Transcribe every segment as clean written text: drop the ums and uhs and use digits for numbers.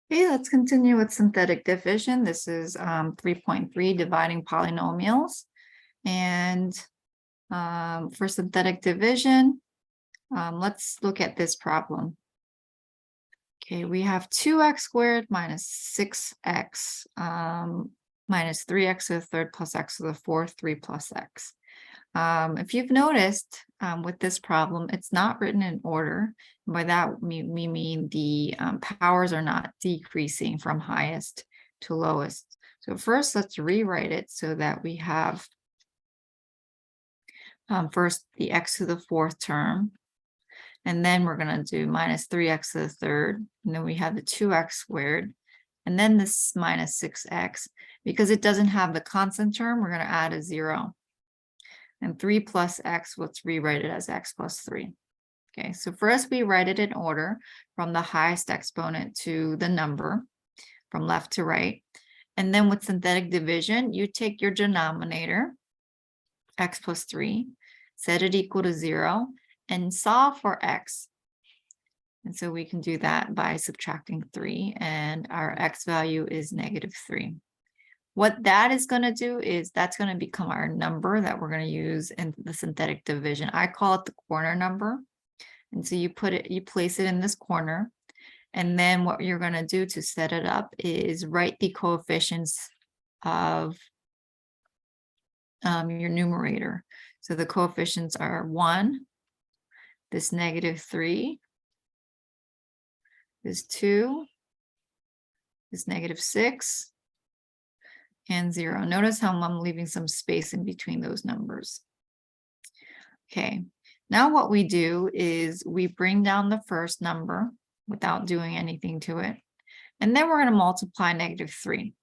Okay, let's continue with synthetic division. This is 3.3, dividing polynomials. And for synthetic division, let's look at this problem. Okay, we have 2x squared minus 6x minus 3x to the third plus x to the fourth, 3 plus x. If you've noticed with this problem, it's not written in order. And by that, we mean the powers are not decreasing from highest to lowest. So first, let's rewrite it so that we have first the x to the fourth term. And then we're going to do minus 3x to the third. And then we have the 2x squared. And then this minus 6x. Because it doesn't have the constant term, we're going to add a 0. And 3 plus x, let's rewrite it as x plus 3. Okay, so first we write it in order from the highest exponent to the number, from left to right. And then with synthetic division, you take your denominator, x plus 3, set it equal to 0, and solve for x. And so we can do that by subtracting 3, and our x value is -3. What that is going to do is that's going to become our number that we're going to use in the synthetic division. I call it the corner number. And so you place it in this corner. And then what you're going to do to set it up is write the coefficients of your numerator. So the coefficients are 1, this -3, this 2, this -6, and 0. Notice how I'm leaving some space in between those numbers. Okay, now what we do is we bring down the first number without doing anything to it. And then we're going to multiply -3.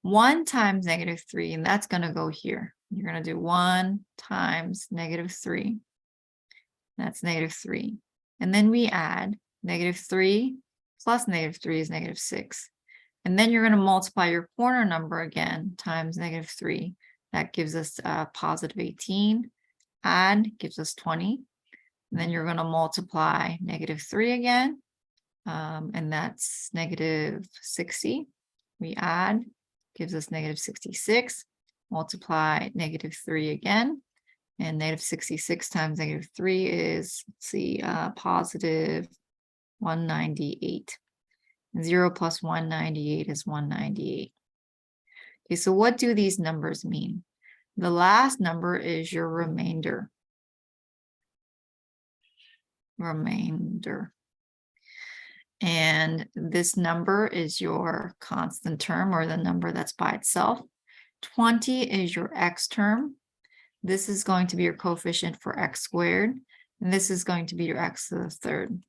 1 times -3, and that's going to go here. You're going to do 1 times -3. That's -3. And then we add -3 plus -3 is -6. And then you're going to multiply your corner number again times -3. That gives us positive 18. Add gives us 20. And then you're going to multiply -3 again. And that's -60. We add, gives us -66. Multiply -3 again. And -66 times -3 is, let's see, positive 198. 0 plus 198 is 198. Okay, so what do these numbers mean? The last number is your remainder. And this number is your constant term, or the number that's by itself. 20 is your x term. This is going to be your coefficient for x squared. And this is going to be your x to the third.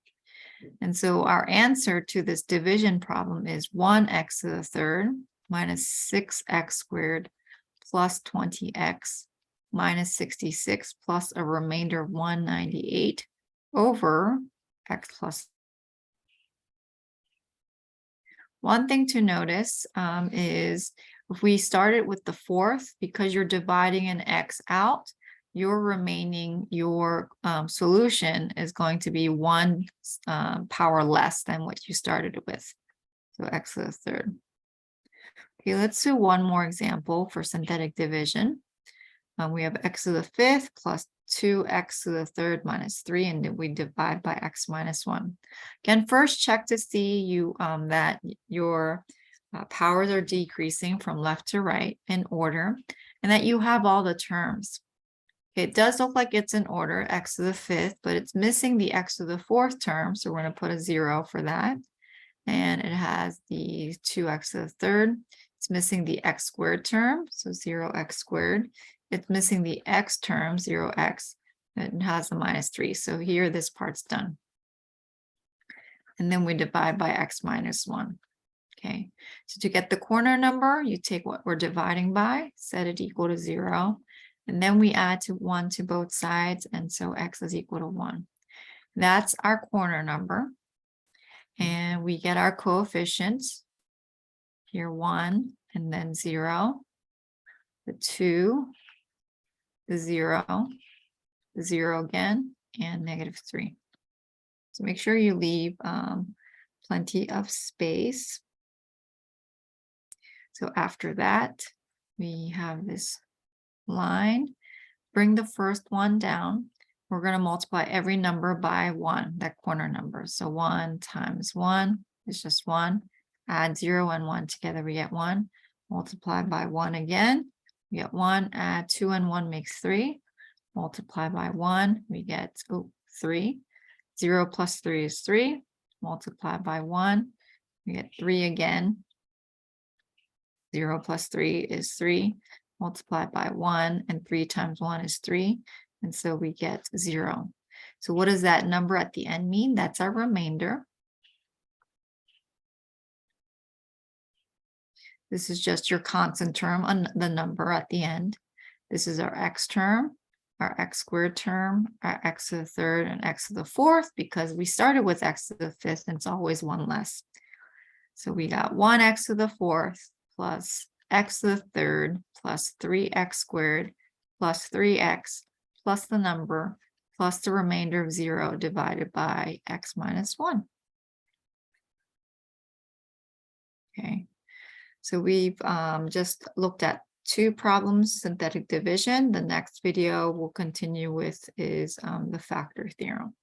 And so our answer to this division problem is 1x to the third minus 6x squared plus 20x minus 66 plus a remainder of 198 over x plus. One thing to notice is if we started with the fourth, because you're dividing an x out, your solution is going to be 1 power less than what you started with. So x to the third. Okay, let's do one more example for synthetic division. We have x to the fifth plus 2x to the third minus 3, and then we divide by x minus 1. Again, first check to see that your powers are decreasing from left to right in order, and that you have all the terms. It does look like it's in order, x to the fifth, but it's missing the x to the fourth term, so we're going to put a 0 for that. And it has the 2x to the third. It's missing the x squared term, so 0x squared. It's missing the x term, 0x. It has the -3, so here this part's done. And then we divide by x minus 1. Okay, so to get the corner number, you take what we're dividing by, set it equal to 0. And then we add 1 to both sides, and so x is equal to 1. That's our corner number. And we get our coefficients. Here 1, and then 0, the 2, the 0, the 0 again, and -3. So make sure you leave plenty of space So after that, we have this line. Bring the first one down. We're going to multiply every number by 1, that corner number. So 1 times 1 is just 1. Add 0 and 1 together, we get 1. Multiply by 1 again, we get 1. Add 2 and 1 makes 3. Multiply by 1, we get 3. 0 plus 3 is 3. Multiply by 1, we get 3 again. 0 plus 3 is 3. Multiply by 1, and 3 times 1 is 3. And so we get 0. So what does that number at the end mean? That's our remainder. This is just your constant term on the number at the end. This is our x term, our x squared term, our x to the third, and x to the fourth, because we started with x to the fifth, and it's always one less. So we got 1x to the fourth plus x to the third plus 3x squared plus 3x plus the number plus the remainder of 0 divided by x minus 1. Okay, so we've just looked at 2 problems, synthetic division. The next video we'll continue with is the factor theorem.